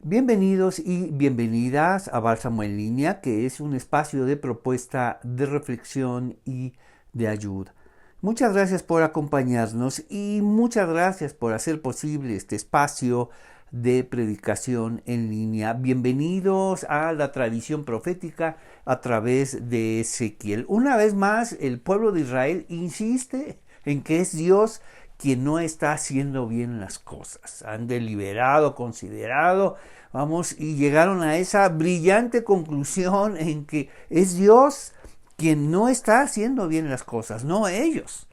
Bienvenidos y bienvenidas a Bálsamo en Línea, que es un espacio de propuesta, de reflexión y de ayuda. Muchas gracias por acompañarnos y muchas gracias por hacer posible este espacio de predicación en línea. Bienvenidos a la tradición profética a través de Ezequiel. Una vez más, el pueblo de Israel insiste en que es Dios quien no está haciendo bien las cosas. Han deliberado, considerado, y llegaron a esa brillante conclusión en que es Dios quien no está haciendo bien las cosas, no ellos.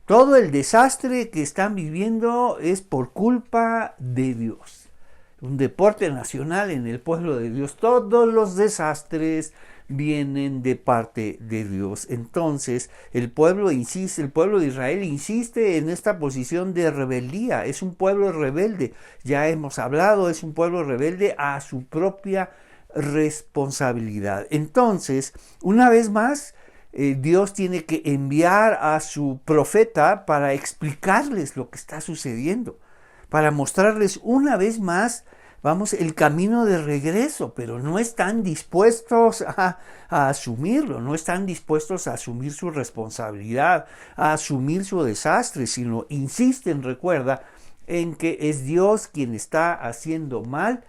Todo el desastre que están viviendo es por culpa de Dios. Un deporte nacional en el pueblo de Dios. Todos los desastres vienen de parte de Dios. Entonces, el pueblo de Israel insiste en esta posición de rebeldía. Es un pueblo rebelde. Ya hemos hablado, es un pueblo rebelde a su propia responsabilidad. Entonces, una vez más, Dios tiene que enviar a su profeta para explicarles lo que está sucediendo, para mostrarles una vez más, el camino de regreso, pero no están dispuestos a asumirlo, no están dispuestos a asumir su responsabilidad, a asumir su desastre, sino insisten, recuerda, en que es Dios quien está haciendo mal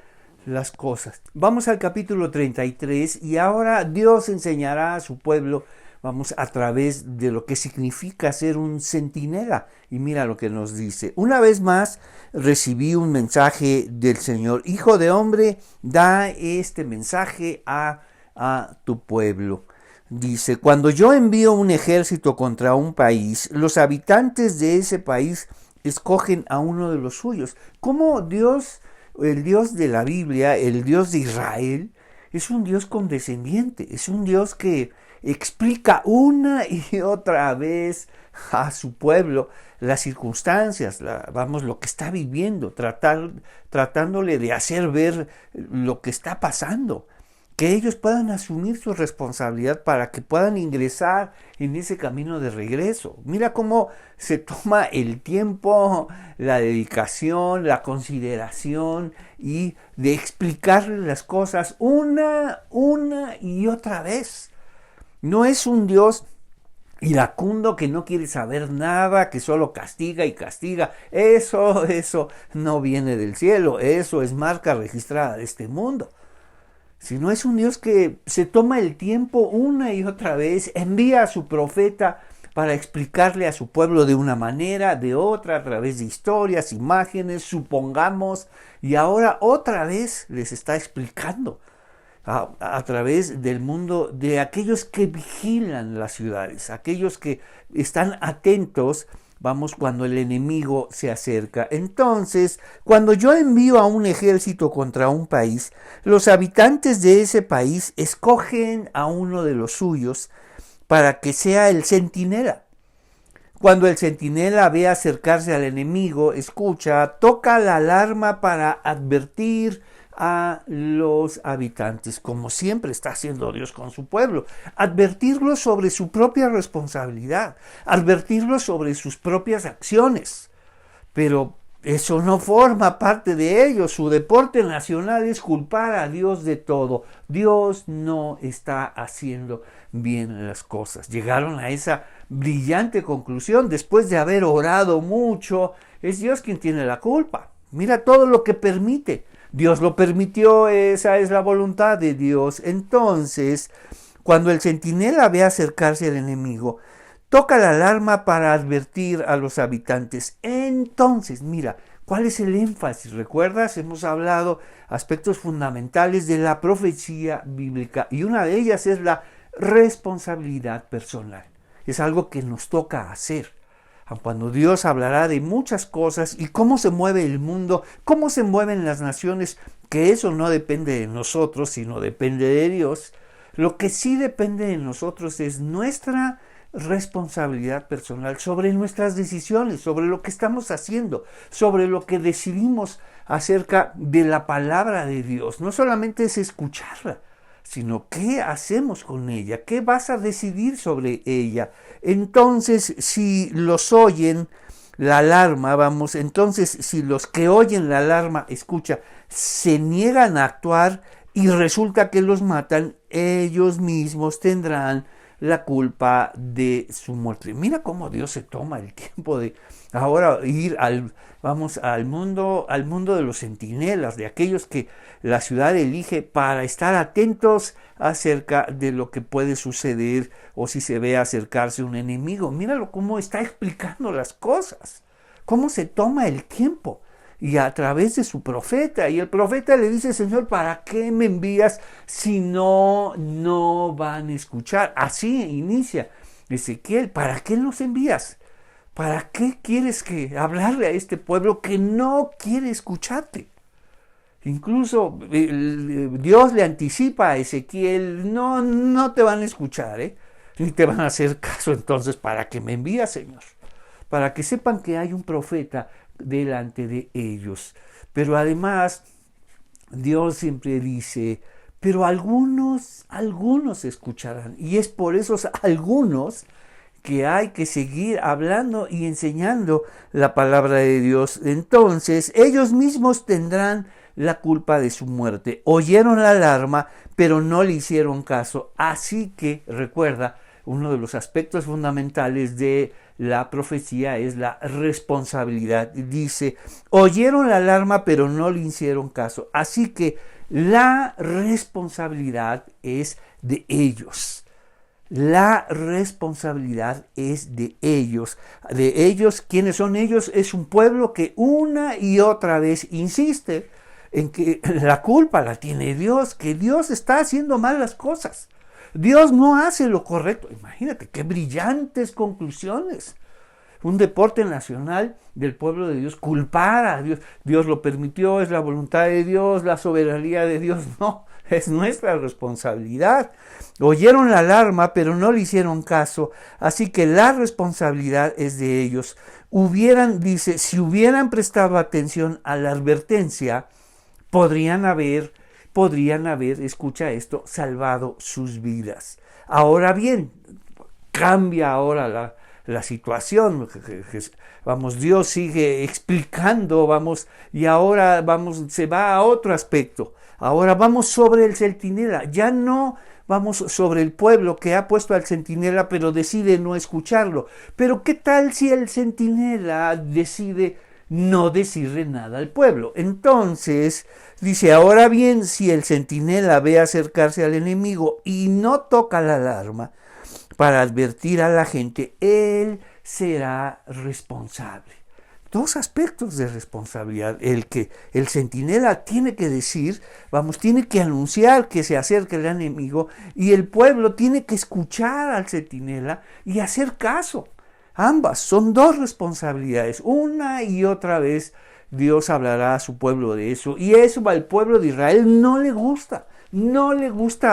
las cosas. Vamos al capítulo 33 y ahora Dios enseñará a su pueblo a través de lo que significa ser un centinela. Y mira lo que nos dice. Una vez más recibí un mensaje del Señor. Hijo de hombre, da este mensaje a tu pueblo. Dice, cuando yo envío un ejército contra un país, los habitantes de ese país escogen a uno de los suyos. ¿Cómo Dios, el Dios de la Biblia, el Dios de Israel, es un Dios condescendiente, es un Dios que explica una y otra vez a su pueblo las circunstancias, lo que está viviendo, tratándole de hacer ver lo que está pasando, que ellos puedan asumir su responsabilidad para que puedan ingresar en ese camino de regreso. Mira cómo se toma el tiempo, la dedicación, la consideración y de explicarles las cosas una y otra vez. No es un Dios iracundo que no quiere saber nada, que solo castiga y castiga. Eso no viene del cielo, eso es marca registrada de este mundo. Sino es un Dios que se toma el tiempo una y otra vez, envía a su profeta para explicarle a su pueblo de una manera, de otra, a través de historias, imágenes, supongamos, y ahora otra vez les está explicando a través del mundo de aquellos que vigilan las ciudades, aquellos que están atentos, cuando el enemigo se acerca. Entonces, cuando yo envío a un ejército contra un país, los habitantes de ese país escogen a uno de los suyos para que sea el centinela. Cuando el centinela ve acercarse al enemigo, escucha, toca la alarma para advertir a los habitantes, como siempre está haciendo Dios con su pueblo, advertirlos sobre su propia responsabilidad, advertirlos sobre sus propias acciones. Pero eso no forma parte de ellos. Su deporte nacional es culpar a Dios de todo. Dios no está haciendo bien las cosas. Llegaron a esa brillante conclusión después de haber orado mucho. Es Dios quien tiene la culpa. Mira todo lo que permite. Dios lo permitió, esa es la voluntad de Dios. Entonces, cuando el centinela ve acercarse al enemigo, toca la alarma para advertir a los habitantes. Entonces, mira, ¿cuál es el énfasis? ¿Recuerdas? Hemos hablado aspectos fundamentales de la profecía bíblica y una de ellas es la responsabilidad personal. Es algo que nos toca hacer. Cuando Dios hablará de muchas cosas y cómo se mueve el mundo, cómo se mueven las naciones, que eso no depende de nosotros, sino depende de Dios. Lo que sí depende de nosotros es nuestra responsabilidad personal sobre nuestras decisiones, sobre lo que estamos haciendo, sobre lo que decidimos acerca de la palabra de Dios. No solamente es escucharla, sino qué hacemos con ella, qué vas a decidir sobre ella. Entonces, si los oyen la alarma, entonces si los que oyen la alarma, escucha, se niegan a actuar y resulta que los matan, ellos mismos tendrán la culpa de su muerte. Mira cómo Dios se toma el tiempo de ahora ir al mundo de los centinelas, de aquellos que la ciudad elige para estar atentos acerca de lo que puede suceder o si se ve acercarse un enemigo. Míralo cómo está explicando las cosas, cómo se toma el tiempo. Y a través de su profeta, y el profeta le dice: Señor, ¿para qué me envías si no van a escuchar? Así inicia Ezequiel: ¿para qué los envías? ¿Para qué quieres hablarle a este pueblo que no quiere escucharte? Incluso Dios le anticipa a Ezequiel: no te van a escuchar, ni te van a hacer caso. Entonces, ¿para qué me envías, Señor? Para que sepan que hay un profeta delante de ellos. Pero además, Dios siempre dice: pero algunos escucharán. Y es por esos algunos que hay que seguir hablando y enseñando la palabra de Dios. Entonces, ellos mismos tendrán la culpa de su muerte. Oyeron la alarma, pero no le hicieron caso. Así que, recuerda, uno de los aspectos fundamentales de la profecía es la responsabilidad. Dice: oyeron la alarma, pero no le hicieron caso. Así que la responsabilidad es de ellos. La responsabilidad es de ellos. De ellos, ¿quiénes son ellos? Es un pueblo que una y otra vez insiste en que la culpa la tiene Dios, que Dios está haciendo mal las cosas. Dios no hace lo correcto. Imagínate qué brillantes conclusiones. Un deporte nacional del pueblo de Dios, culpar a Dios. Dios lo permitió, es la voluntad de Dios, la soberanía de Dios. No, es nuestra responsabilidad. Oyeron la alarma, pero no le hicieron caso. Así que la responsabilidad es de ellos. Dice, si hubieran prestado atención a la advertencia, podrían haber, escucha esto, salvado sus vidas. Ahora bien, cambia ahora la situación. Vamos, Dios sigue explicando, y ahora se va a otro aspecto. Ahora vamos sobre el centinela, ya no vamos sobre el pueblo que ha puesto al centinela, pero decide no escucharlo. Pero ¿qué tal si el centinela decide no decirle nada al pueblo? Entonces dice: ahora bien, si el centinela ve acercarse al enemigo y no toca la alarma para advertir a la gente, él será responsable. Dos aspectos de responsabilidad: el centinela tiene que decir, tiene que anunciar que se acerca el enemigo, y el pueblo tiene que escuchar al centinela y hacer caso. Ambas son dos responsabilidades. Una y otra vez Dios hablará a su pueblo de eso, y eso al pueblo de Israel no le gusta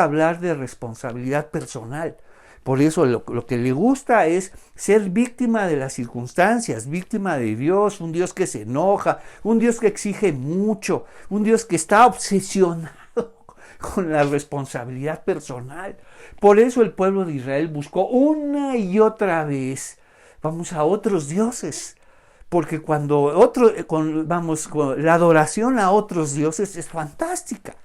hablar de responsabilidad personal. Por eso lo que le gusta es ser víctima de las circunstancias, víctima de Dios, un Dios que se enoja, un Dios que exige mucho, un Dios que está obsesionado con la responsabilidad personal. Por eso el pueblo de Israel buscó una y otra vez, a otros dioses. Porque la adoración a otros dioses es fantástica.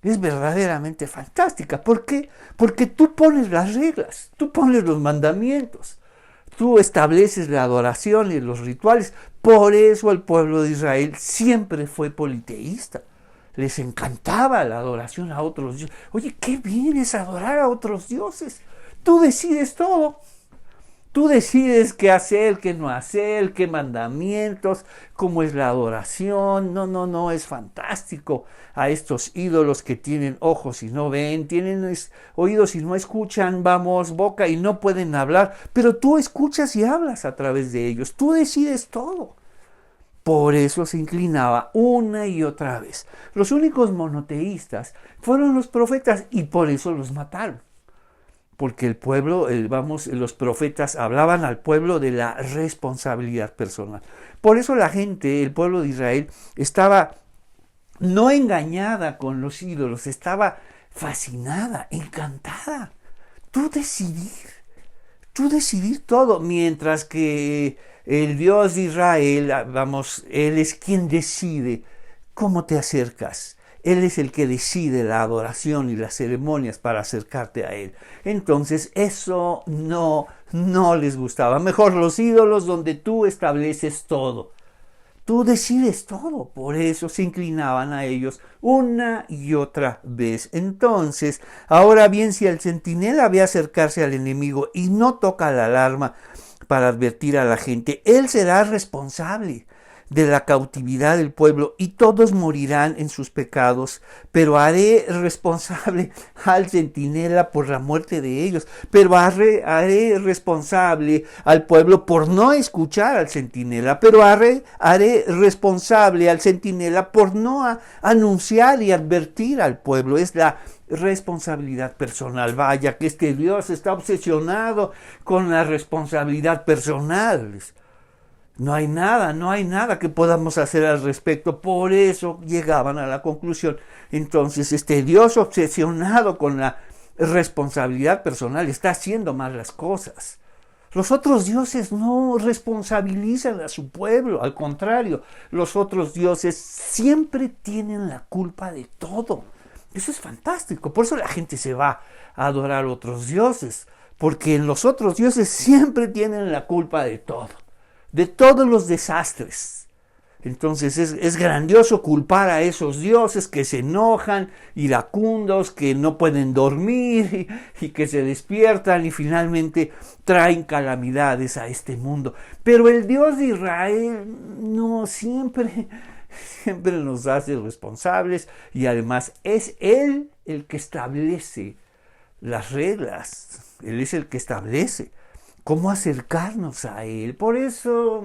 Es verdaderamente fantástica. ¿Por qué? Porque tú pones las reglas, tú pones los mandamientos, tú estableces la adoración y los rituales. Por eso el pueblo de Israel siempre fue politeísta. Les encantaba la adoración a otros dioses. Oye, qué bien es adorar a otros dioses. Tú decides todo. Tú decides qué hacer, qué no hacer, qué mandamientos, cómo es la adoración. No, es fantástico. A estos ídolos que tienen ojos y no ven, tienen oídos y no escuchan, boca y no pueden hablar, pero tú escuchas y hablas a través de ellos. Tú decides todo. Por eso se inclinaba una y otra vez. Los únicos monoteístas fueron los profetas y por eso los mataron. Porque el pueblo, los profetas hablaban al pueblo de la responsabilidad personal. Por eso la gente, el pueblo de Israel, estaba no engañada con los ídolos, estaba fascinada, encantada. Tú decidir todo, mientras que el Dios de Israel, Él es quien decide ¿Cómo te acercas? Él es el que decide la adoración y las ceremonias para acercarte a Él. Entonces eso no les gustaba. Mejor los ídolos donde tú estableces todo. Tú decides todo, por eso se inclinaban a ellos una y otra vez. Entonces, ahora bien, si el centinela ve acercarse al enemigo y no toca la alarma para advertir a la gente, él será responsable de la cautividad del pueblo y todos morirán en sus pecados, pero haré responsable al centinela por la muerte de ellos, pero haré responsable al pueblo por no escuchar al centinela, pero haré responsable al centinela por no anunciar y advertir al pueblo. Es la responsabilidad personal. Vaya que este Dios está obsesionado con la responsabilidad personal. No hay nada que podamos hacer al respecto. Por eso llegaban a la conclusión. Entonces, este Dios obsesionado con la responsabilidad personal está haciendo mal las cosas. Los otros dioses no responsabilizan a su pueblo. Al contrario, los otros dioses siempre tienen la culpa de todo. Eso es fantástico. Por eso la gente se va a adorar a otros dioses. Porque los otros dioses siempre tienen la culpa de todo. De todos los desastres. Entonces es grandioso culpar a esos dioses que se enojan, iracundos, que no pueden dormir y que se despiertan y finalmente traen calamidades a este mundo. Pero el Dios de Israel no siempre nos hace responsables y además es Él el que establece las reglas. Él es el que establece cómo acercarnos a Él. Por eso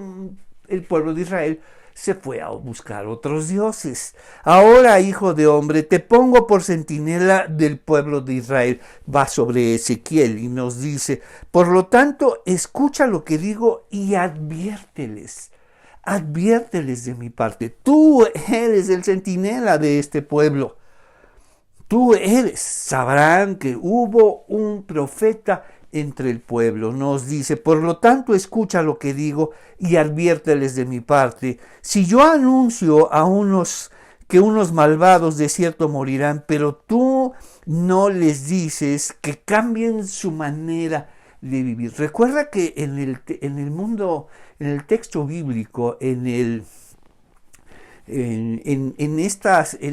el pueblo de Israel se fue a buscar otros dioses. Ahora, hijo de hombre, te pongo por centinela del pueblo de Israel. Va sobre Ezequiel y nos dice, por lo tanto, escucha lo que digo y adviérteles. Adviérteles de mi parte. Tú eres el centinela de este pueblo. Tú eres. Sabrán que hubo un profeta entre el pueblo. Nos dice, por lo tanto, escucha lo que digo y adviérteles de mi parte. Si yo anuncio a que unos malvados de cierto morirán, pero tú no les dices que cambien su manera de vivir. Recuerda que en el mundo, en el texto bíblico, en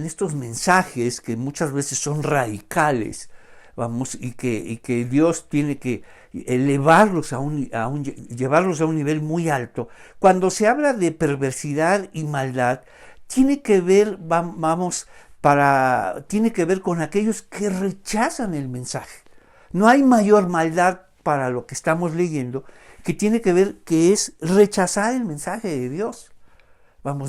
estos mensajes que muchas veces son radicales, y que Dios tiene que elevarlos llevarlos a un nivel muy alto. Cuando se habla de perversidad y maldad, tiene que ver, tiene que ver con aquellos que rechazan el mensaje. No hay mayor maldad para lo que estamos leyendo que tiene que ver que es rechazar el mensaje de Dios.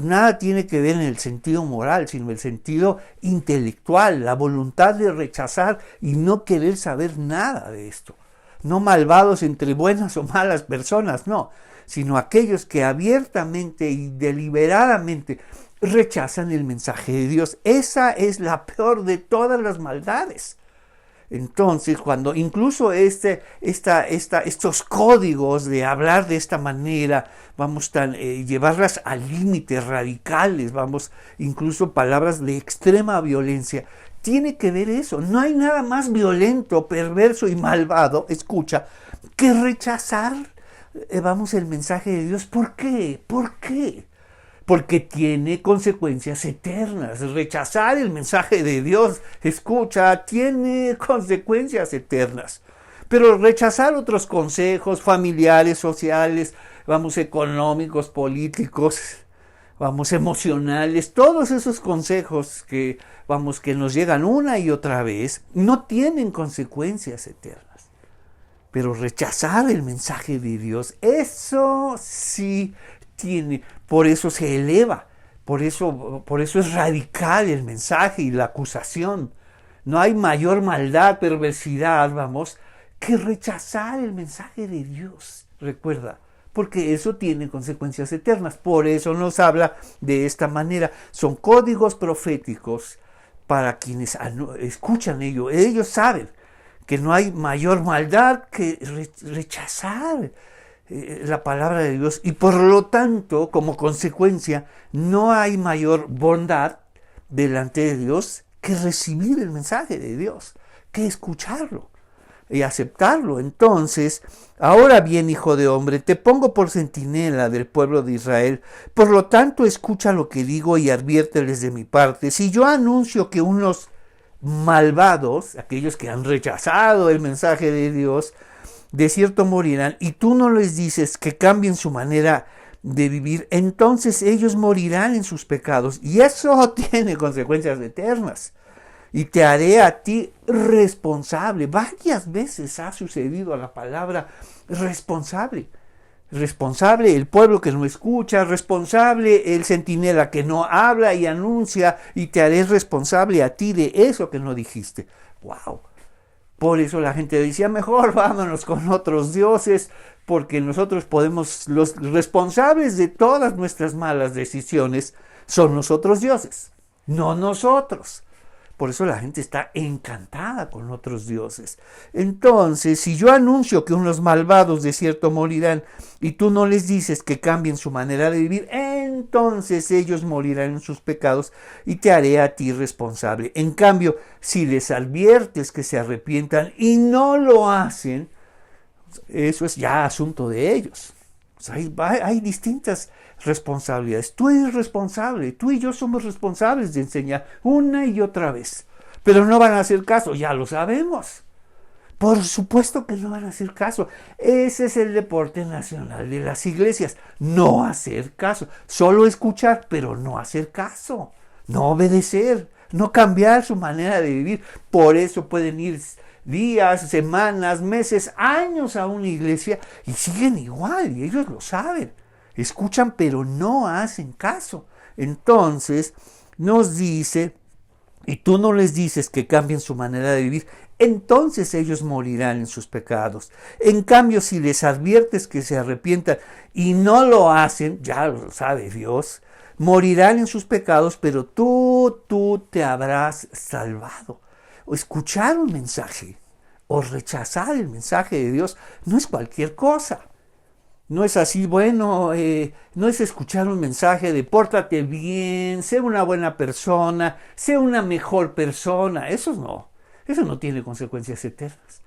Nada tiene que ver en el sentido moral, sino en el sentido intelectual, la voluntad de rechazar y no querer saber nada de esto. No malvados entre buenas o malas personas, no, sino aquellos que abiertamente y deliberadamente rechazan el mensaje de Dios. Esa es la peor de todas las maldades. Entonces, cuando incluso estos códigos de hablar de esta manera, llevarlas a límites radicales, incluso palabras de extrema violencia, tiene que ver eso. No hay nada más violento, perverso y malvado, escucha, que rechazar, el mensaje de Dios. ¿Por qué? ¿Por qué? Porque tiene consecuencias eternas. Rechazar el mensaje de Dios, escucha, tiene consecuencias eternas. Pero rechazar otros consejos familiares, sociales, económicos, políticos, emocionales, todos esos consejos que nos llegan una y otra vez, no tienen consecuencias eternas. Pero rechazar el mensaje de Dios, eso sí tiene, por eso se eleva, por eso es radical el mensaje y la acusación. No hay mayor maldad, perversidad, que rechazar el mensaje de Dios. Recuerda, porque eso tiene consecuencias eternas. Por eso nos habla de esta manera. Son códigos proféticos para quienes escuchan ello. Ellos saben que no hay mayor maldad que rechazar la palabra de Dios y por lo tanto, como consecuencia, no hay mayor bondad delante de Dios que recibir el mensaje de Dios, que escucharlo y aceptarlo. Entonces, ahora bien, hijo de hombre, te pongo por centinela del pueblo de Israel, por lo tanto escucha lo que digo y adviérteles de mi parte. Si yo anuncio que unos malvados, aquellos que han rechazado el mensaje de Dios, de cierto morirán, y tú no les dices que cambien su manera de vivir, entonces ellos morirán en sus pecados, y eso tiene consecuencias eternas. Y te haré a ti responsable. Varias veces ha sucedido a la palabra responsable. Responsable el pueblo que no escucha, responsable el centinela que no habla y anuncia, y te haré responsable a ti de eso que no dijiste. ¡Wow! Por eso la gente decía, mejor vámonos con otros dioses, porque nosotros podemos, los responsables de todas nuestras malas decisiones son los otros dioses, no nosotros. Por eso la gente está encantada con otros dioses. Entonces, si yo anuncio que unos malvados de cierto morirán y tú no les dices que cambien su manera de vivir, entonces ellos morirán en sus pecados y te haré a ti responsable. En cambio, si les adviertes que se arrepientan y no lo hacen, eso es ya asunto de ellos. O sea, hay distintas responsabilidades. Tú eres responsable, tú y yo somos responsables de enseñar una y otra vez. Pero no van a hacer caso, ya lo sabemos. Por supuesto que no van a hacer caso. Ese es el deporte nacional de las iglesias. No hacer caso. Solo escuchar, pero no hacer caso. No obedecer. No cambiar su manera de vivir. Por eso pueden ir días, semanas, meses, años a una iglesia y siguen igual. Y ellos lo saben. Escuchan, pero no hacen caso. Entonces nos dice, y tú no les dices que cambien su manera de vivir, entonces ellos morirán en sus pecados. En cambio, si les adviertes que se arrepientan y no lo hacen, ya lo sabe Dios, morirán en sus pecados, pero tú te habrás salvado. O escuchar un mensaje o rechazar el mensaje de Dios no es cualquier cosa. No es así, bueno, no es escuchar un mensaje de pórtate bien, sé una buena persona, sé una mejor persona. Eso no tiene consecuencias eternas.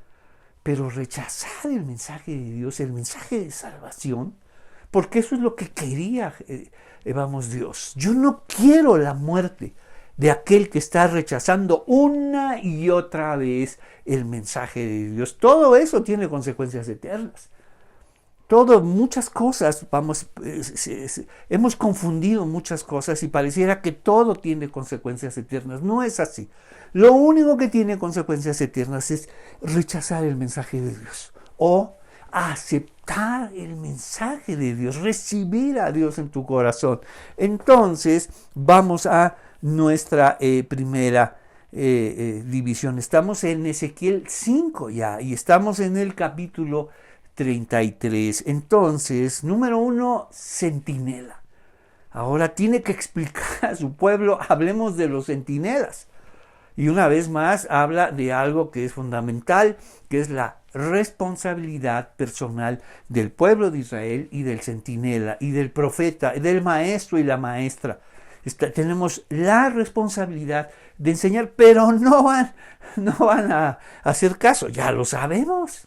Pero rechazar el mensaje de Dios, el mensaje de salvación, porque eso es lo que quería, Dios. Yo no quiero la muerte de aquel que está rechazando una y otra vez el mensaje de Dios. Todo eso tiene consecuencias eternas. Muchas cosas, hemos confundido muchas cosas y pareciera que todo tiene consecuencias eternas. No es así. Lo único que tiene consecuencias eternas es rechazar el mensaje de Dios o aceptar el mensaje de Dios, recibir a Dios en tu corazón. Entonces, vamos a nuestra primera división. Estamos en Ezequiel 5 ya y estamos en el capítulo 33. Entonces, número 1, centinela. Ahora tiene que explicar a su pueblo, hablemos de los centinelas. Y una vez más habla de algo que es fundamental, que es la responsabilidad personal del pueblo de Israel y del centinela y del profeta, del maestro y la maestra. Tenemos la responsabilidad de enseñar, pero no van a hacer caso, ya lo sabemos.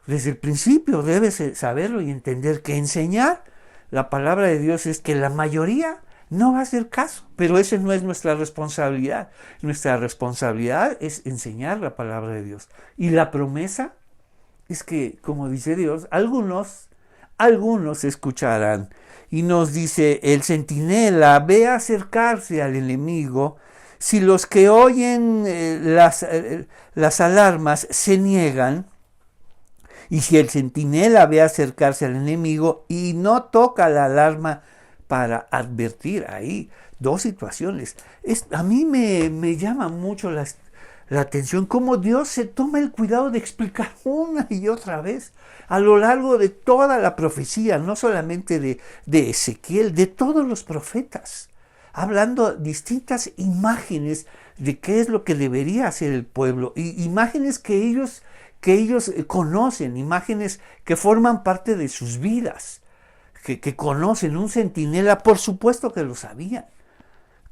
Desde el principio debes saberlo y entender que enseñar la palabra de Dios es que la mayoría no va a hacer caso, pero esa no es nuestra responsabilidad. Nuestra responsabilidad es enseñar la palabra de Dios. Y la promesa es que, como dice Dios, algunos escucharán. Y nos dice, el centinela ve a acercarse al enemigo. Si los que oyen las alarmas se niegan, y si el centinela ve acercarse al enemigo y no toca la alarma para advertir, ahí dos situaciones. A mí me llama mucho la atención cómo Dios se toma el cuidado de explicar una y otra vez a lo largo de toda la profecía, no solamente de Ezequiel, de todos los profetas, hablando distintas imágenes de qué es lo que debería hacer el pueblo, y imágenes que ellos que ellos conocen, imágenes que forman parte de sus vidas, que conocen. Un centinela, por supuesto que lo sabían.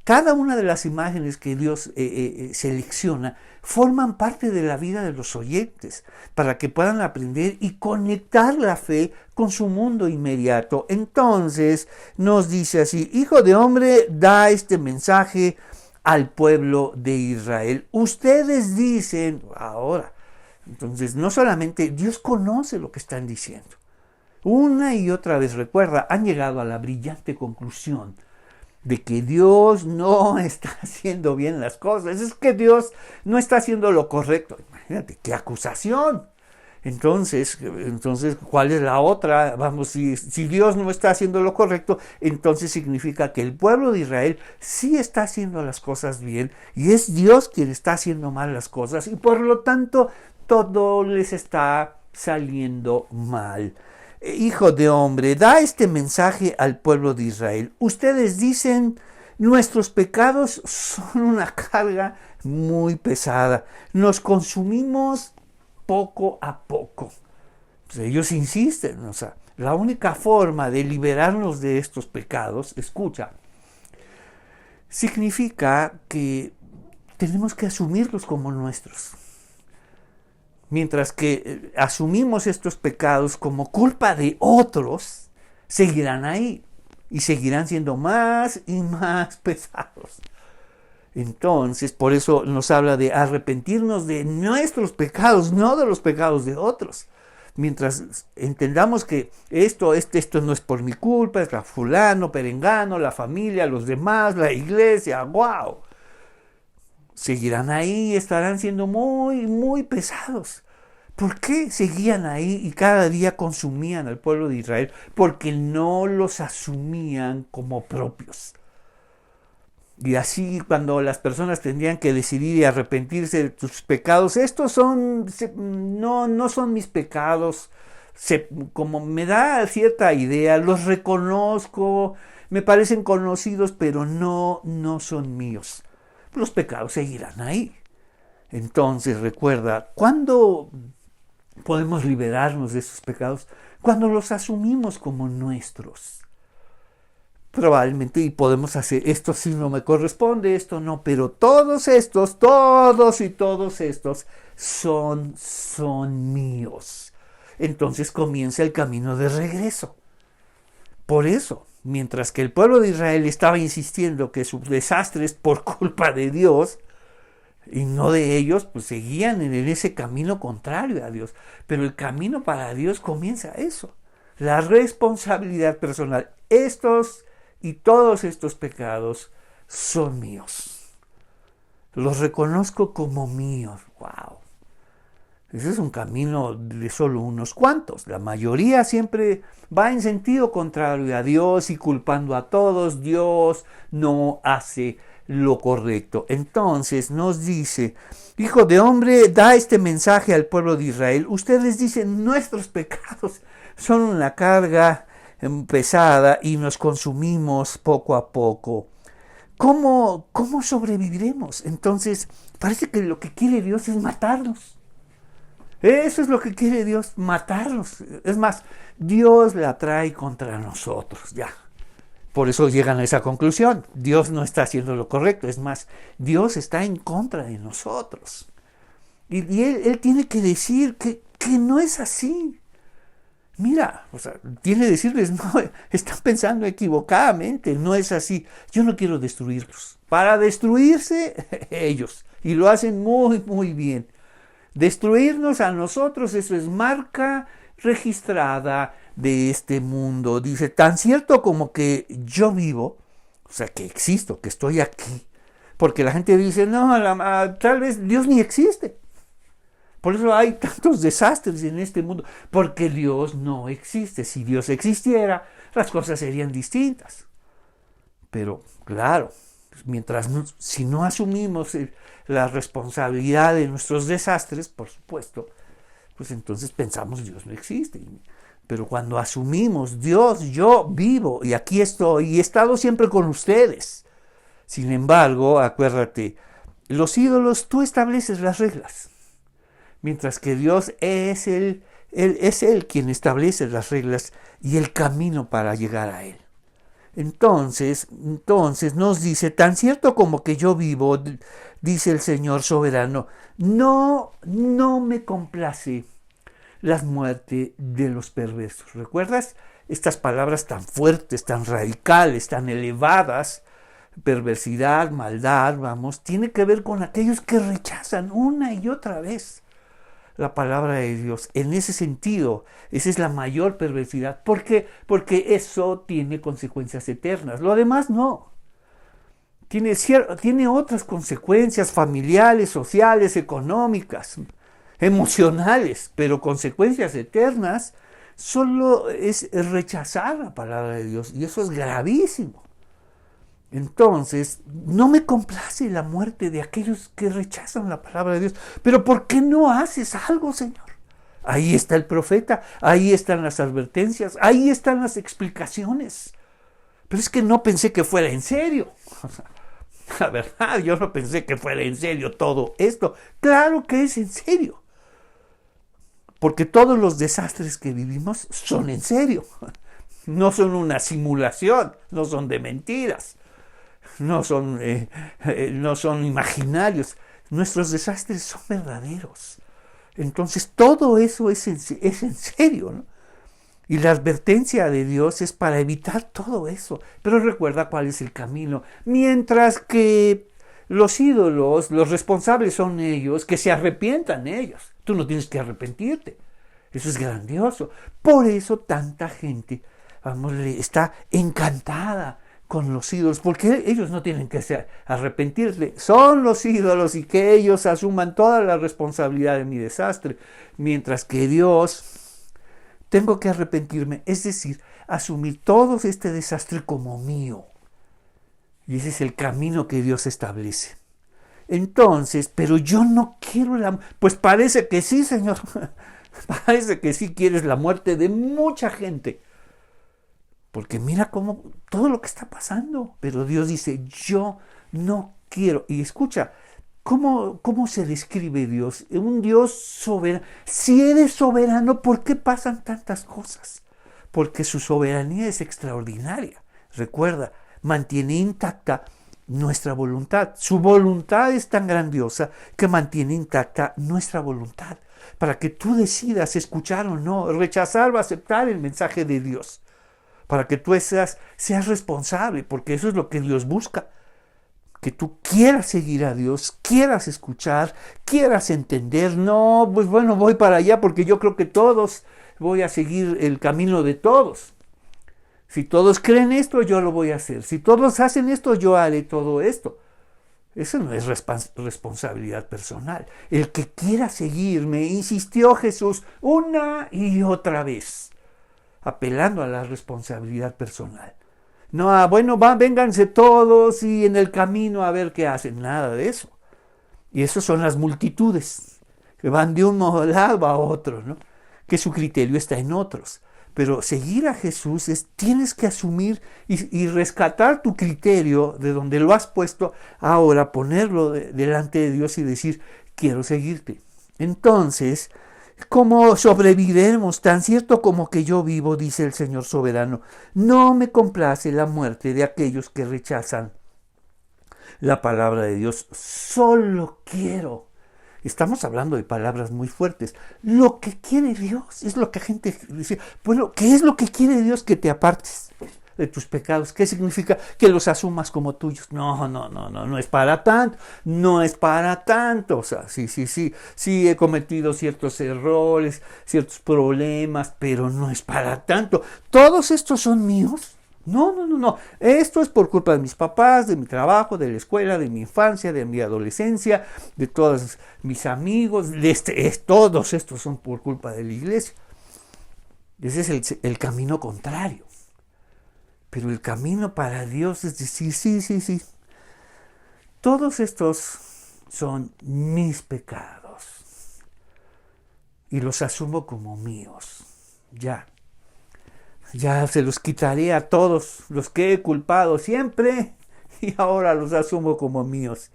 Cada una de las imágenes que Dios selecciona forman parte de la vida de los oyentes para que puedan aprender y conectar la fe con su mundo inmediato. Entonces nos dice así: Hijo de hombre, da este mensaje al pueblo de Israel. Ustedes dicen ahora. Entonces no solamente Dios conoce lo que están diciendo. Una y otra vez, recuerda, han llegado a la brillante conclusión de que Dios no está haciendo bien las cosas. Es que Dios no está haciendo lo correcto. Imagínate, qué acusación. Entonces, ¿cuál es la otra? Vamos, si Dios no está haciendo lo correcto, entonces significa que el pueblo de Israel sí está haciendo las cosas bien y es Dios quien está haciendo mal las cosas y por lo tanto todo les está saliendo mal. Hijo de hombre, da este mensaje al pueblo de Israel. Ustedes dicen, nuestros pecados son una carga muy pesada. Nos consumimos poco a poco. Pues ellos insisten, o sea, la única forma de liberarnos de estos pecados, escucha, significa que tenemos que asumirlos como nuestros. Mientras que asumimos estos pecados como culpa de otros, seguirán ahí y seguirán siendo más y más pesados. Entonces, por eso nos habla de arrepentirnos de nuestros pecados, no de los pecados de otros. Mientras entendamos que esto no es por mi culpa, es la fulano, perengano, la familia, los demás, la iglesia, ¡wow! Seguirán ahí, estarán siendo muy, muy pesados. ¿Por qué seguían ahí y cada día consumían al pueblo de Israel? Porque no los asumían como propios. Y así cuando las personas tendrían que decidir y arrepentirse de sus pecados, estos no son mis pecados, como me da cierta idea, los reconozco, me parecen conocidos, pero no son míos. Los pecados seguirán ahí. Entonces recuerda, ¿cuándo podemos liberarnos de esos pecados? Cuando los asumimos como nuestros. Probablemente, y podemos hacer, esto sí no me corresponde, esto no, pero todos estos son míos. Entonces comienza el camino de regreso. Por eso, mientras que el pueblo de Israel estaba insistiendo que su desastre es por culpa de Dios y no de ellos, pues seguían en ese camino contrario a Dios. Pero el camino para Dios comienza eso, la responsabilidad personal. Estos y todos estos pecados son míos. Los reconozco como míos. ¡Wow! Ese es un camino de solo unos cuantos. La mayoría siempre va en sentido contrario a Dios y culpando a todos. Dios no hace lo correcto. Entonces nos dice: Hijo de hombre, da este mensaje al pueblo de Israel. Ustedes dicen, nuestros pecados son una carga pesada y nos consumimos poco a poco. ¿Cómo sobreviviremos? Entonces, parece que lo que quiere Dios es matarnos. Eso es lo que quiere Dios, matarnos. Es más, Dios la trae contra nosotros, ya. Por eso llegan a esa conclusión. Dios no está haciendo lo correcto. Es más, Dios está en contra de nosotros. Y él tiene que decir que no es así. Mira, o sea, tiene que decirles, no, están pensando equivocadamente, no es así. Yo no quiero destruirlos. Para destruirse, ellos. Y lo hacen muy, muy bien. Destruirnos a nosotros, eso es marca registrada de este mundo. Dice, tan cierto como que yo vivo, o sea, que existo, que estoy aquí. Porque la gente dice, no, tal vez Dios ni existe. Por eso hay tantos desastres en este mundo, porque Dios no existe. Si Dios existiera, las cosas serían distintas. Pero, claro, si no asumimos la responsabilidad de nuestros desastres, por supuesto, pues entonces pensamos Dios no existe. Pero cuando asumimos Dios, yo vivo y aquí estoy y he estado siempre con ustedes. Sin embargo, acuérdate, los ídolos, tú estableces las reglas. mientras que Dios es Él quien establece las reglas y el camino para llegar a Él. Entonces nos dice, tan cierto como que yo vivo, dice el Señor soberano, no me complace la muerte de los perversos. ¿Recuerdas estas palabras tan fuertes, tan radicales, tan elevadas? Perversidad, maldad, tiene que ver con aquellos que rechazan una y otra vez la palabra de Dios. En ese sentido, esa es la mayor perversidad. ¿Por qué? Porque eso tiene consecuencias eternas. Lo demás no. Tiene otras consecuencias familiares, sociales, económicas, emocionales, pero consecuencias eternas solo es rechazar la palabra de Dios, y eso es gravísimo. Entonces, no me complace la muerte de aquellos que rechazan la palabra de Dios. Pero ¿por qué no haces algo, Señor? Ahí está el profeta, ahí están las advertencias, ahí están las explicaciones. Pero es que no pensé que fuera en serio. La verdad, yo no pensé que fuera en serio todo esto. Claro que es en serio. Porque todos los desastres que vivimos son en serio. No son una simulación, no son de mentiras. No son imaginarios. Nuestros desastres son verdaderos. Entonces todo eso es en serio, ¿no? Y la advertencia de Dios es para evitar todo eso. Pero recuerda cuál es el camino. Mientras que los ídolos, los responsables son ellos, que se arrepientan ellos. Tú no tienes que arrepentirte. Eso es grandioso. Por eso tanta gente, está encantada con los ídolos, porque ellos no tienen que arrepentirse, son los ídolos, y que ellos asuman toda la responsabilidad de mi desastre, mientras que Dios, tengo que arrepentirme, es decir, asumir todo este desastre como mío. Y ese es el camino que Dios establece. Entonces, pero yo no quiero pues parece que sí, Señor, parece que sí quieres la muerte de mucha gente. Porque mira cómo todo lo que está pasando. Pero Dios dice, yo no quiero. Y escucha, ¿cómo se describe Dios? Un Dios soberano. Si eres soberano, ¿por qué pasan tantas cosas? Porque su soberanía es extraordinaria. Recuerda, mantiene intacta nuestra voluntad. Su voluntad es tan grandiosa que mantiene intacta nuestra voluntad. Para que tú decidas escuchar o no, rechazar o aceptar el mensaje de Dios. Para que tú seas responsable, porque eso es lo que Dios busca. Que tú quieras seguir a Dios, quieras escuchar, quieras entender. No, pues bueno, voy para allá porque yo creo que todos voy a seguir el camino de todos. Si todos creen esto, yo lo voy a hacer. Si todos hacen esto, yo haré todo esto. Eso no es responsabilidad personal. El que quiera seguirme, insistió Jesús una y otra vez, apelando a la responsabilidad personal. No, bueno, vénganse todos y en el camino a ver qué hacen. Nada de eso. Y eso son las multitudes, que van de un lado a otro, ¿no? Que su criterio está en otros. Pero seguir a Jesús tienes que asumir y rescatar tu criterio de donde lo has puesto ahora, ponerlo delante de Dios y decir, quiero seguirte. Entonces, ¿cómo sobreviviremos? Tan cierto como que yo vivo, dice el Señor soberano, no me complace la muerte de aquellos que rechazan la palabra de Dios. Solo quiero. Estamos hablando de palabras muy fuertes. Lo que quiere Dios es lo que la gente dice. Bueno, ¿qué es lo que quiere Dios? Que te apartes de tus pecados. ¿Qué significa? Que los asumas como tuyos. No es para tanto. No es para tanto. O sea, sí he cometido ciertos errores, ciertos problemas, pero no es para tanto. ¿Todos estos son míos? No. Esto es por culpa de mis papás, de mi trabajo, de la escuela, de mi infancia, de mi adolescencia, de todos mis amigos. Todos estos son por culpa de la iglesia. Ese es el camino contrario. Pero el camino para Dios es decir, sí. Todos estos son mis pecados. Y los asumo como míos. Ya se los quitaré a todos los que he culpado siempre y ahora los asumo como míos.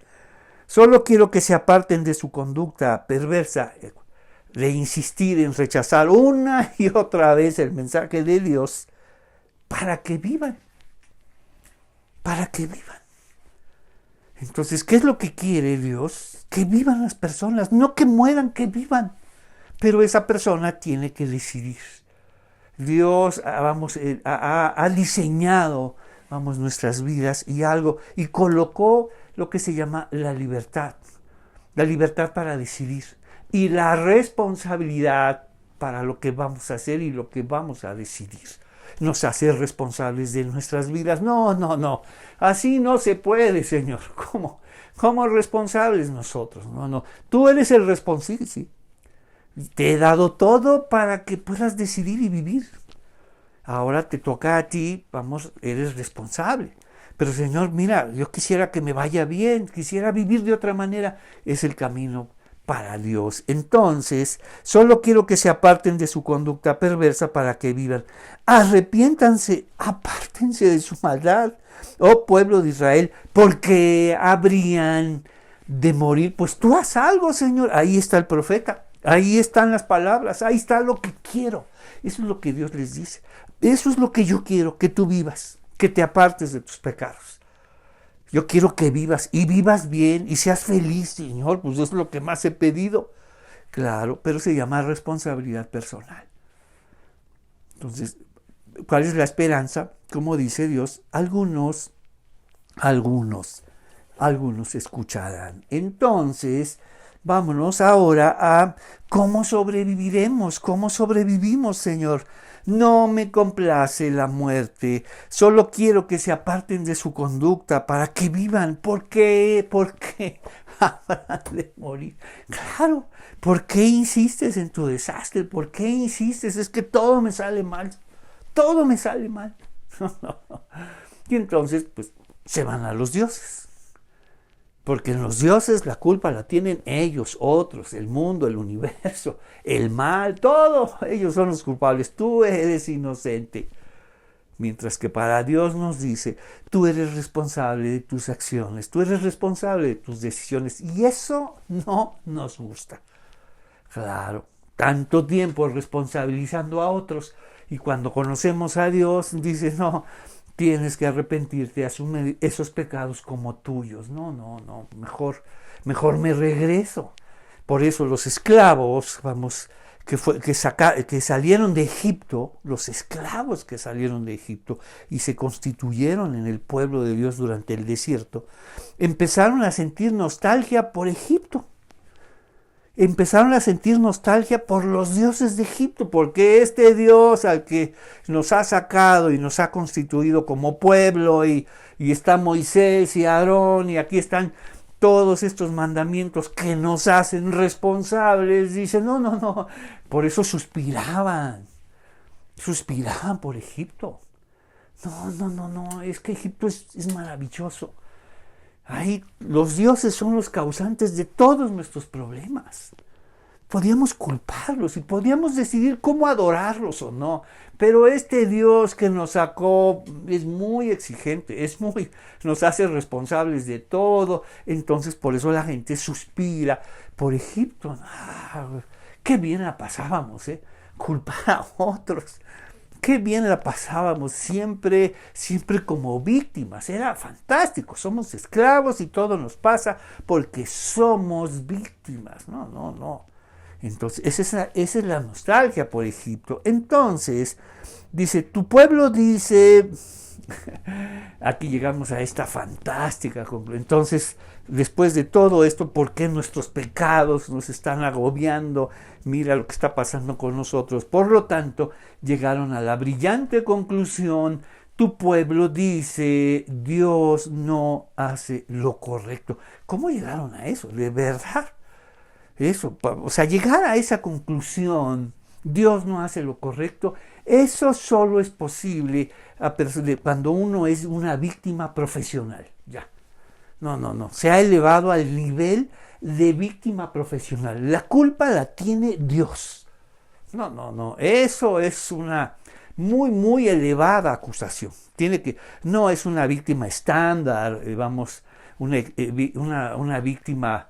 Solo quiero que se aparten de su conducta perversa. de insistir en rechazar una y otra vez el mensaje de Dios para que vivan, para que vivan. Entonces, ¿qué es lo que quiere Dios? Que vivan las personas, no que mueran, que vivan. Pero esa persona tiene que decidir. Dios ha diseñado, nuestras vidas y colocó lo que se llama la libertad para decidir y la responsabilidad para lo que vamos a hacer y lo que vamos a decidir. Nos hace responsables de nuestras vidas. No, así no se puede, Señor. ¿Cómo responsables nosotros? No, tú eres el responsable, sí. Te he dado todo para que puedas decidir y vivir. Ahora te toca a ti, eres responsable. Pero Señor, mira, yo quisiera que me vaya bien, quisiera vivir de otra manera. Es el camino para Dios. Entonces, solo quiero que se aparten de su conducta perversa para que vivan. Arrepiéntanse, apártense de su maldad, oh pueblo de Israel, porque habrían de morir. Pues tú haz algo, Señor. Ahí está el profeta. Ahí están las palabras, ahí está lo que quiero. Eso es lo que Dios les dice. Eso es lo que yo quiero, que tú vivas, que te apartes de tus pecados. Yo quiero que vivas y vivas bien y seas feliz, Señor, pues eso es lo que más he pedido. Claro, pero se llama responsabilidad personal. Entonces, ¿cuál es la esperanza? Como dice Dios, algunos escucharán. Entonces, vámonos ahora a cómo sobrevivimos, Señor. No me complace la muerte, solo quiero que se aparten de su conducta para que vivan. ¿Por qué? Habrán de morir. Claro, ¿por qué insistes en tu desastre? ¿Por qué insistes? Es que todo me sale mal. Y entonces, pues, se van a los dioses. Porque en los dioses la culpa la tienen ellos, otros, el mundo, el universo, el mal, todo. Ellos son los culpables. Tú eres inocente. Mientras que para Dios nos dice, tú eres responsable de tus acciones, tú eres responsable de tus decisiones. Y eso no nos gusta. Claro, tanto tiempo responsabilizando a otros. Y cuando conocemos a Dios, dice, no, tienes que arrepentirte, asumir esos pecados como tuyos. No, mejor me regreso. Por eso los esclavos, que salieron de Egipto, los esclavos que salieron de Egipto y se constituyeron en el pueblo de Dios durante el desierto, empezaron a sentir nostalgia por Egipto. Empezaron a sentir nostalgia por los dioses de Egipto, porque este Dios al que nos ha sacado y nos ha constituido como pueblo, y está Moisés y Aarón, y aquí están todos estos mandamientos que nos hacen responsables, dicen, no, por eso suspiraban por Egipto. No, es que Egipto es maravilloso. Ahí los dioses son los causantes de todos nuestros problemas. Podíamos culparlos y podíamos decidir cómo adorarlos o no. Pero este Dios que nos sacó es muy exigente, nos hace responsables de todo. Entonces por eso la gente suspira por Egipto. Qué bien la pasábamos, culpar a otros. Qué bien la pasábamos, siempre como víctimas. Era fantástico, somos esclavos y todo nos pasa porque somos víctimas. No. Entonces, esa es la nostalgia por Egipto. Entonces, dice, tu pueblo dice, aquí llegamos a esta fantástica conclusión. Entonces, después de todo esto, ¿por qué nuestros pecados nos están agobiando? Mira lo que está pasando con nosotros. Por lo tanto, llegaron a la brillante conclusión, tu pueblo dice, Dios no hace lo correcto. ¿Cómo llegaron a eso? De verdad. Eso, o sea, llegar a esa conclusión, Dios no hace lo correcto, eso solo es posible cuando uno es una víctima profesional. Ya. No. Se ha elevado al nivel de víctima profesional. La culpa la tiene Dios. No. Eso es una muy elevada acusación. No es una víctima estándar, una víctima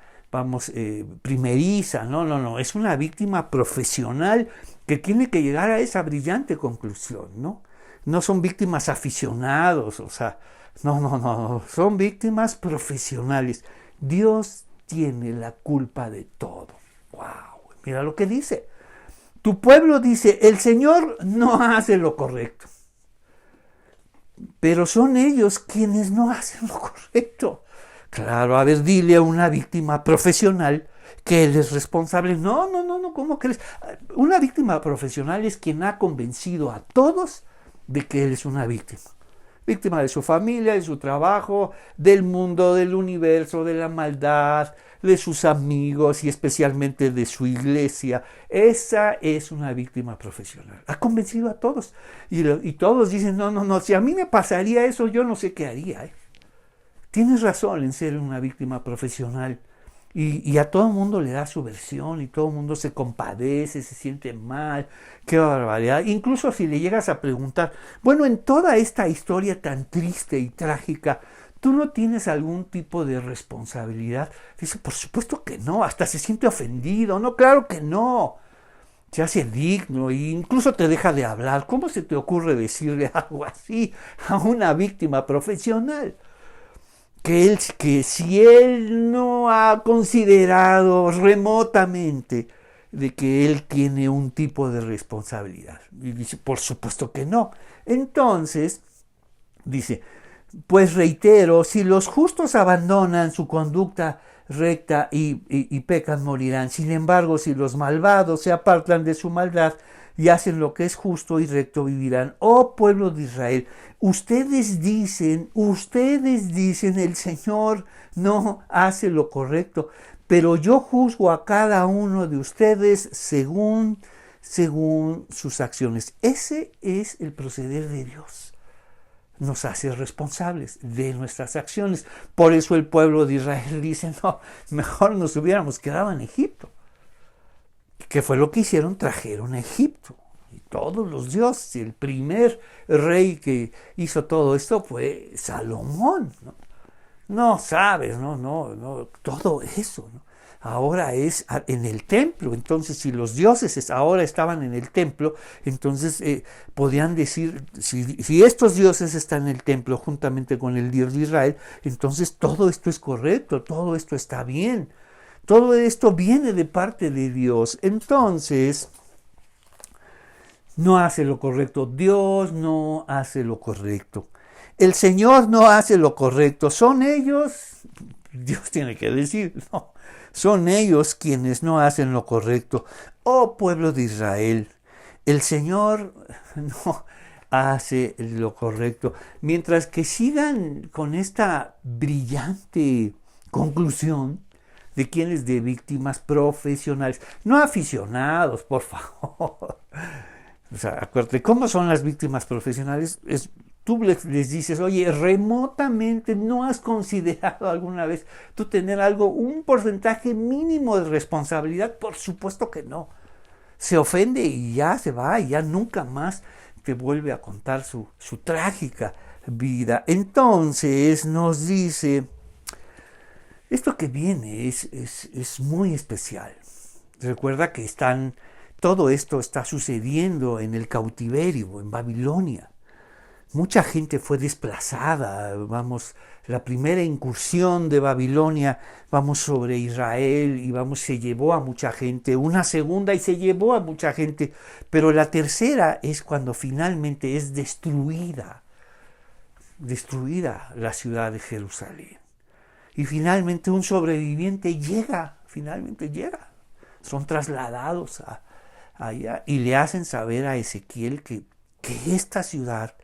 primeriza, no, es una víctima profesional que tiene que llegar a esa brillante conclusión, ¿no? No son víctimas aficionados, o sea, no, son víctimas profesionales. Dios tiene la culpa de todo. ¡Wow! Mira lo que dice. Tu pueblo dice, el Señor no hace lo correcto. Pero son ellos quienes no hacen lo correcto. Claro, a ver, dile a una víctima profesional que él es responsable. No, ¿cómo crees? Una víctima profesional es quien ha convencido a todos de que él es una víctima. Víctima de su familia, de su trabajo, del mundo, del universo, de la maldad, de sus amigos y especialmente de su iglesia. Esa es una víctima profesional. Ha convencido a todos. Y todos dicen, no, si a mí me pasaría eso, yo no sé qué haría. Tienes razón en ser una víctima profesional. Y a todo el mundo le da su versión y todo el mundo se compadece, se siente mal. ¡Qué barbaridad! Incluso si le llegas a preguntar, bueno, en toda esta historia tan triste y trágica, ¿tú no tienes algún tipo de responsabilidad? Dice, por supuesto que no, hasta se siente ofendido. No, claro que no. Se hace digno e incluso te deja de hablar. ¿Cómo se te ocurre decirle algo así a una víctima profesional? Que si él no ha considerado remotamente de que él tiene un tipo de responsabilidad. Y dice, por supuesto que no. Entonces, dice, pues reitero, si los justos abandonan su conducta recta y pecan, morirán. Sin embargo, si los malvados se apartan de su maldad y hacen lo que es justo y recto, vivirán. Oh pueblo de Israel, ustedes dicen, el Señor no hace lo correcto, pero yo juzgo a cada uno de ustedes según sus acciones. Ese es el proceder de Dios. Nos hace responsables de nuestras acciones. Por eso el pueblo de Israel dice, no, mejor nos hubiéramos quedado en Egipto. ¿Qué fue lo que hicieron? Trajeron a Egipto. Y todos los dioses, el primer rey que hizo todo esto fue Salomón, ¿no? No sabes, no, todo eso, ¿no? Ahora es en el templo. Entonces, si los dioses ahora estaban en el templo, entonces podían decir, si estos dioses están en el templo juntamente con el Dios de Israel, entonces todo esto es correcto, todo esto está bien, todo esto viene de parte de Dios. Entonces, no hace lo correcto, Dios no hace lo correcto. El Señor no hace lo correcto, son ellos, Dios tiene que decir, no, son ellos quienes no hacen lo correcto. Oh pueblo de Israel, el Señor no hace lo correcto. Mientras que sigan con esta brillante conclusión de quienes de víctimas profesionales, no aficionados, por favor. O sea, acuérdate, ¿cómo son las víctimas profesionales? Tú les dices, oye, remotamente no has considerado alguna vez tú tener un porcentaje mínimo de responsabilidad. Por supuesto que no. Se ofende y ya se va y ya nunca más te vuelve a contar su trágica vida. Entonces nos dice, esto que viene es muy especial. Recuerda que todo esto está sucediendo en el cautiverio, en Babilonia. Mucha gente fue desplazada, la primera incursión de Babilonia, sobre Israel y se llevó a mucha gente, una segunda y se llevó a mucha gente, pero la tercera es cuando finalmente es destruida la ciudad de Jerusalén. Y finalmente un sobreviviente finalmente llega, son trasladados allá y le hacen saber a Ezequiel que esta ciudad,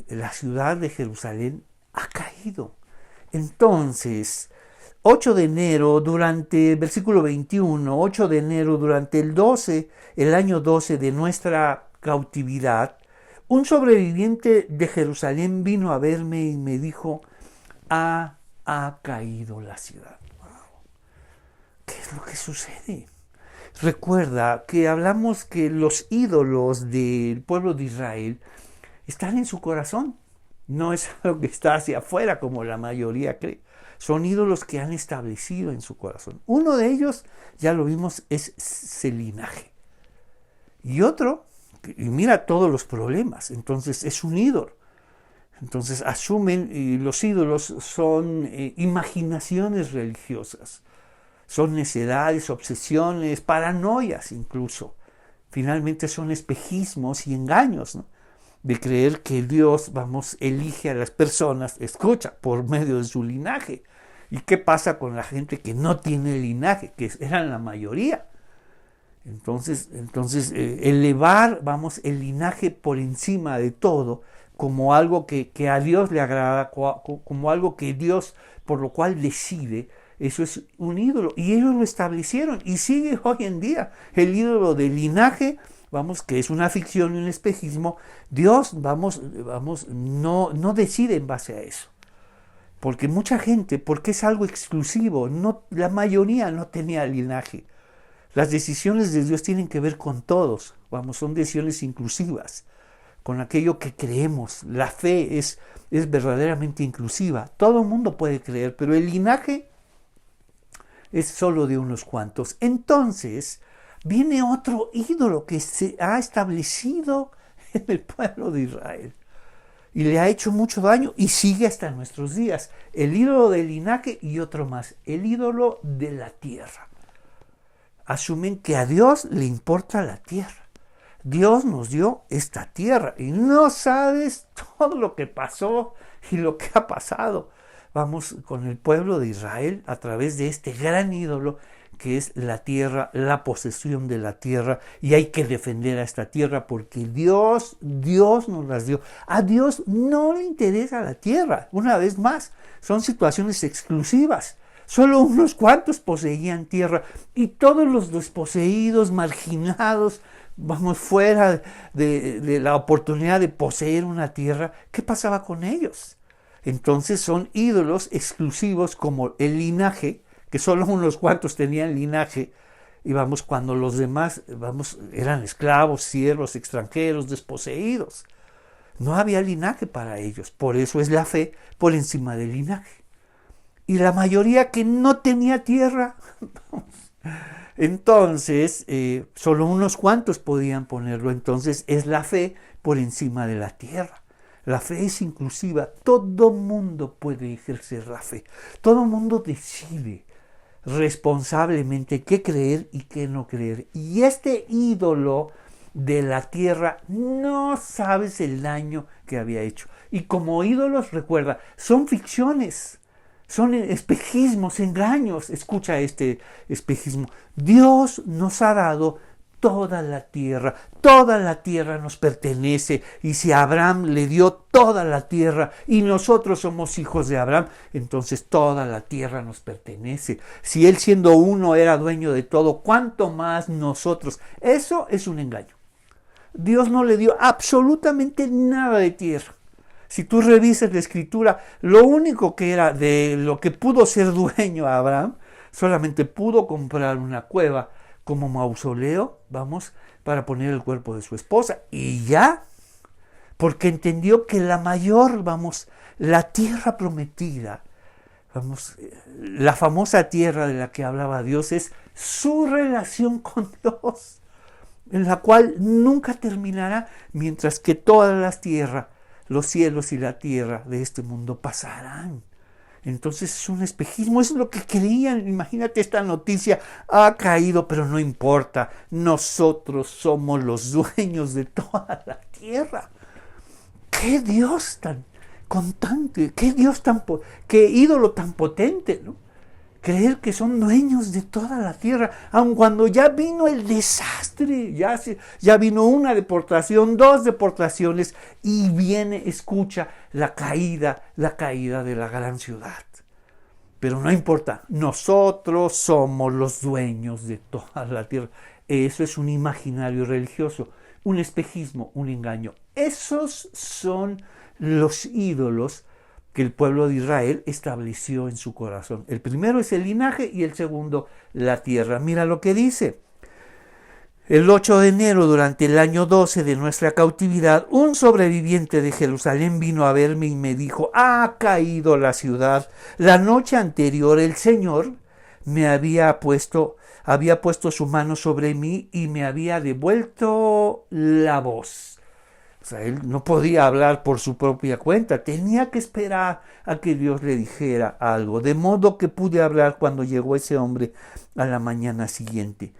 la ciudad de Jerusalén, ha caído. Entonces, 8 de enero, versículo 21, 8 de enero, durante el año 12 de nuestra cautividad, un sobreviviente de Jerusalén vino a verme y me dijo, ha caído la ciudad. Wow. ¿Qué es lo que sucede? Recuerda que hablamos que los ídolos del pueblo de Israel están en su corazón. No es algo que está hacia afuera como la mayoría cree, son ídolos que han establecido en su corazón. Uno de ellos, ya lo vimos, es el linaje. Y otro, y mira todos los problemas, entonces es un ídolo. Entonces asumen, y los ídolos son imaginaciones religiosas, son necedades, obsesiones, paranoias incluso. Finalmente son espejismos y engaños, ¿no? De creer que Dios, elige a las personas, escucha, por medio de su linaje. ¿Y qué pasa con la gente que no tiene linaje? Que eran la mayoría. Entonces elevar, el linaje por encima de todo, como algo que a Dios le agrada, como algo que Dios, por lo cual decide, eso es un ídolo. Y ellos lo establecieron y sigue hoy en día. El ídolo del linaje, que es una ficción y un espejismo, Dios, no decide en base a eso. Porque mucha gente, porque es algo exclusivo, la mayoría no tenía linaje. Las decisiones de Dios tienen que ver con todos, son decisiones inclusivas, con aquello que creemos. La fe es verdaderamente inclusiva. Todo el mundo puede creer, pero el linaje es solo de unos cuantos. Entonces, viene otro ídolo que se ha establecido en el pueblo de Israel y le ha hecho mucho daño y sigue hasta nuestros días. El ídolo del linaje y otro más, el ídolo de la tierra. Asumen que a Dios le importa la tierra. Dios nos dio esta tierra y no sabes todo lo que pasó y lo que ha pasado. Con el pueblo de Israel a través de este gran ídolo que es la tierra, la posesión de la tierra, y hay que defender a esta tierra porque Dios nos las dio. A Dios no le interesa la tierra, una vez más, son situaciones exclusivas. Solo unos cuantos poseían tierra y todos los desposeídos, marginados, fuera de la oportunidad de poseer una tierra, ¿qué pasaba con ellos? Entonces son ídolos exclusivos como el linaje, que solo unos cuantos tenían linaje, y cuando los demás, eran esclavos, siervos, extranjeros, desposeídos. No había linaje para ellos, por eso es la fe por encima del linaje. Y la mayoría que no tenía tierra, entonces solo unos cuantos podían ponerlo, entonces es la fe por encima de la tierra. La fe es inclusiva, todo mundo puede ejercer la fe, todo mundo decide responsablemente qué creer y qué no creer. Y este ídolo de la tierra, no sabes el daño que había hecho. Y como ídolos, recuerda, son ficciones, son espejismos, engaños. Escucha este espejismo. Dios nos ha dado toda la tierra nos pertenece, y si Abraham le dio toda la tierra y nosotros somos hijos de Abraham, entonces toda la tierra nos pertenece. Si él siendo uno era dueño de todo, ¿cuánto más nosotros? Eso es un engaño. Dios no le dio absolutamente nada de tierra. Si tú revisas la escritura, lo único que era de lo que pudo ser dueño a Abraham, solamente pudo comprar una cueva como mausoleo, para poner el cuerpo de su esposa, y ya, porque entendió que la mayor, la tierra prometida, la famosa tierra de la que hablaba Dios, es su relación con Dios, en la cual nunca terminará, mientras que todas las tierras, los cielos y la tierra de este mundo pasarán. Entonces es un espejismo, eso es lo que creían. Imagínate, esta noticia ha caído, pero no importa, nosotros somos los dueños de toda la tierra. ¡Qué Dios tan constante! ¡Qué ídolo tan potente! ¿No? Creer que son dueños de toda la tierra, aun cuando ya vino el desastre, ya vino una deportación, 2 deportaciones, y escucha, la caída de la gran ciudad. Pero no importa, nosotros somos los dueños de toda la tierra. Eso es un imaginario religioso, un espejismo, un engaño. Esos son los ídolos que el pueblo de Israel estableció en su corazón. El primero es el linaje y el segundo la tierra. Mira lo que dice. El 8 de enero, durante el año 12 de nuestra cautividad, un sobreviviente de Jerusalén vino a verme y me dijo: ha caído la ciudad. La noche anterior el Señor me había puesto su mano sobre mí y me había devuelto la voz. O sea, él no podía hablar por su propia cuenta, tenía que esperar a que Dios le dijera algo, de modo que pude hablar cuando llegó ese hombre a la mañana siguiente.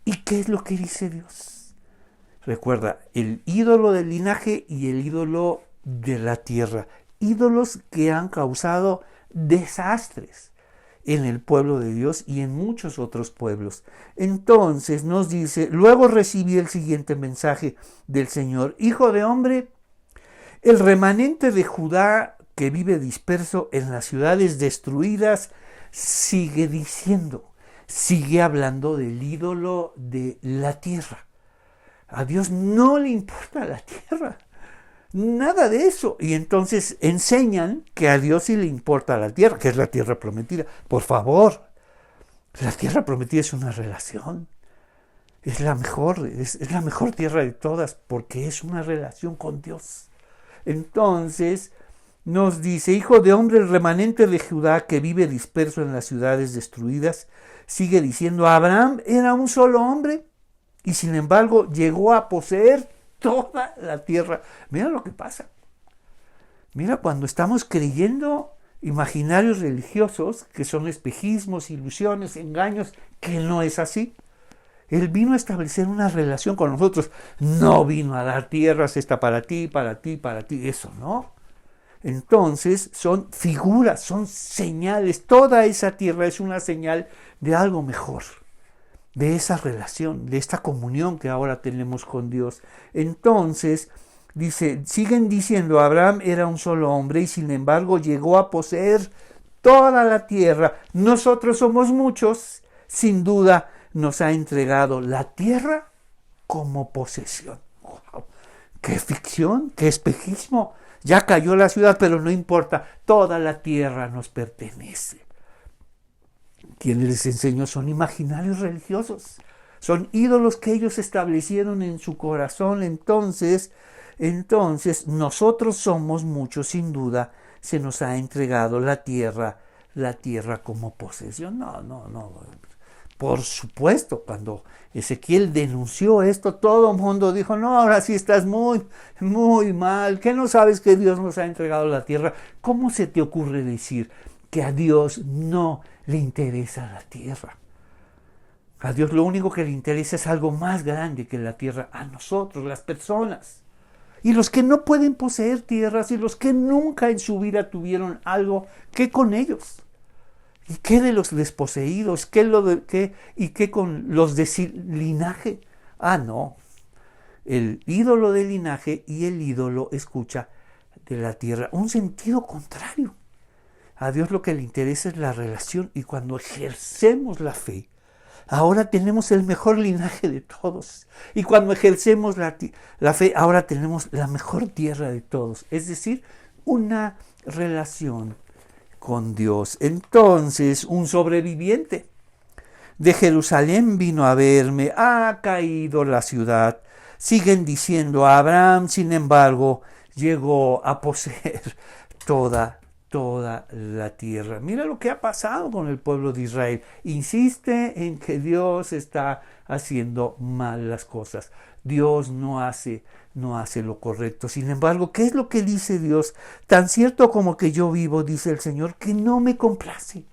¿Y qué es lo que dice Dios? Recuerda, el ídolo del linaje y el ídolo de la tierra, ídolos que han causado desastres en el pueblo de Dios y en muchos otros pueblos. Entonces nos dice: luego recibí el siguiente mensaje del Señor: hijo de hombre, el remanente de Judá que vive disperso en las ciudades destruidas sigue diciendo, sigue hablando del ídolo de la tierra. A Dios no le importa la tierra. Nada de eso. Y entonces enseñan que a Dios sí le importa la tierra, que es la tierra prometida. Por favor, la tierra prometida es una relación. Es la mejor tierra de todas, porque es una relación con Dios. Entonces nos dice: hijo de hombre, el remanente de Judá que vive disperso en las ciudades destruidas, sigue diciendo: Abraham era un solo hombre y sin embargo llegó a poseer toda la tierra. Mira lo que pasa. Mira, cuando estamos creyendo imaginarios religiosos, que son espejismos, ilusiones, engaños, que no es así. Él vino a establecer una relación con nosotros. No vino a dar tierras, esta para ti, para ti, para ti. Eso no. Entonces son figuras, son señales. Toda esa tierra es una señal de algo mejor, de esa relación, de esta comunión que ahora tenemos con Dios. Entonces, dice, siguen diciendo: Abraham era un solo hombre y sin embargo llegó a poseer toda la tierra. Nosotros somos muchos, sin duda nos ha entregado la tierra como posesión. ¡Wow! ¡Qué ficción! ¡Qué espejismo! Ya cayó la ciudad, pero no importa, toda la tierra nos pertenece. Quienes les enseñó son imaginarios religiosos, son ídolos que ellos establecieron en su corazón. Entonces nosotros somos muchos, sin duda se nos ha entregado la tierra como posesión. No. Por supuesto, cuando Ezequiel denunció esto, todo el mundo dijo: no, ahora sí estás muy, muy mal, ¿qué no sabes que Dios nos ha entregado la tierra? ¿Cómo se te ocurre decir que a Dios no le interesa la tierra? A Dios lo único que le interesa es algo más grande que la tierra, a nosotros, las personas. Y los que no pueden poseer tierras y los que nunca en su vida tuvieron algo, ¿qué con ellos? ¿Y qué de los desposeídos? ¿Y qué con los de linaje? No. El ídolo del linaje y el ídolo, escucha, de la tierra. Un sentido contrario. A Dios lo que le interesa es la relación, y cuando ejercemos la fe, ahora tenemos el mejor linaje de todos. Y cuando ejercemos la fe, ahora tenemos la mejor tierra de todos. Es decir, una relación con Dios. Entonces, un sobreviviente de Jerusalén vino a verme: ha caído la ciudad. Siguen diciendo: Abraham, sin embargo, llegó a poseer toda la tierra. Mira lo que ha pasado con el pueblo de Israel. Insiste en que Dios está haciendo mal las cosas. Dios no hace lo correcto. Sin embargo, ¿qué es lo que dice Dios? Tan cierto como que yo vivo, dice el Señor, que no me complace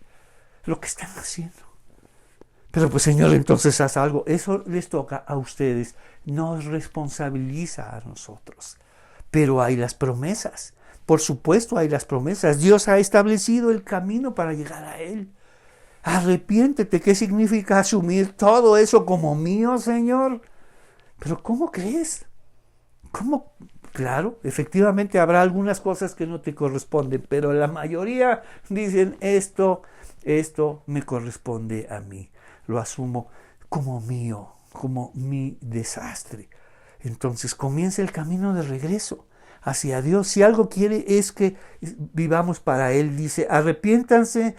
lo que están haciendo. Pero pues, Señor, entonces haz algo. Eso les toca a ustedes, nos responsabiliza a nosotros. Pero hay las promesas. Por supuesto hay las promesas. Dios ha establecido el camino para llegar a Él. Arrepiéntete. ¿Qué significa asumir todo eso como mío, Señor? Pero ¿cómo crees? ¿Cómo? Claro, efectivamente habrá algunas cosas que no te corresponden, pero la mayoría dicen: esto me corresponde a mí. Lo asumo como mío, como mi desastre. Entonces comienza el camino de regreso hacia Dios. Si algo quiere es que vivamos para Él. Dice: arrepiéntanse,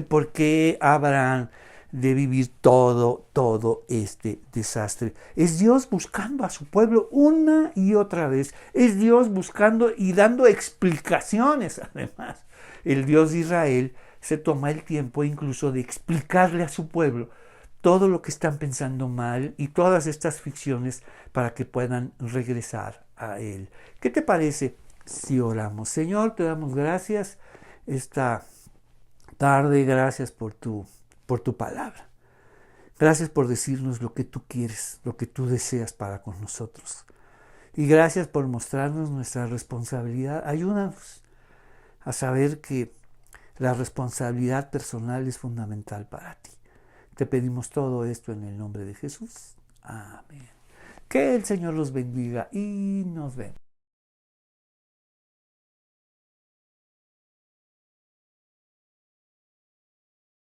porque Abraham de vivir todo este desastre. Es Dios buscando a su pueblo una y otra vez. Es Dios buscando y dando explicaciones, además. El Dios de Israel se toma el tiempo incluso de explicarle a su pueblo todo lo que están pensando mal y todas estas ficciones para que puedan regresar a Él. ¿Qué te parece si oramos? Señor, te damos gracias esta tarde, gracias por tu palabra. Gracias por decirnos lo que tú quieres, lo que tú deseas para con nosotros. Y gracias por mostrarnos nuestra responsabilidad. Ayúdanos a saber que la responsabilidad personal es fundamental para ti. Te pedimos todo esto en el nombre de Jesús. Amén. Que el Señor los bendiga y nos vemos.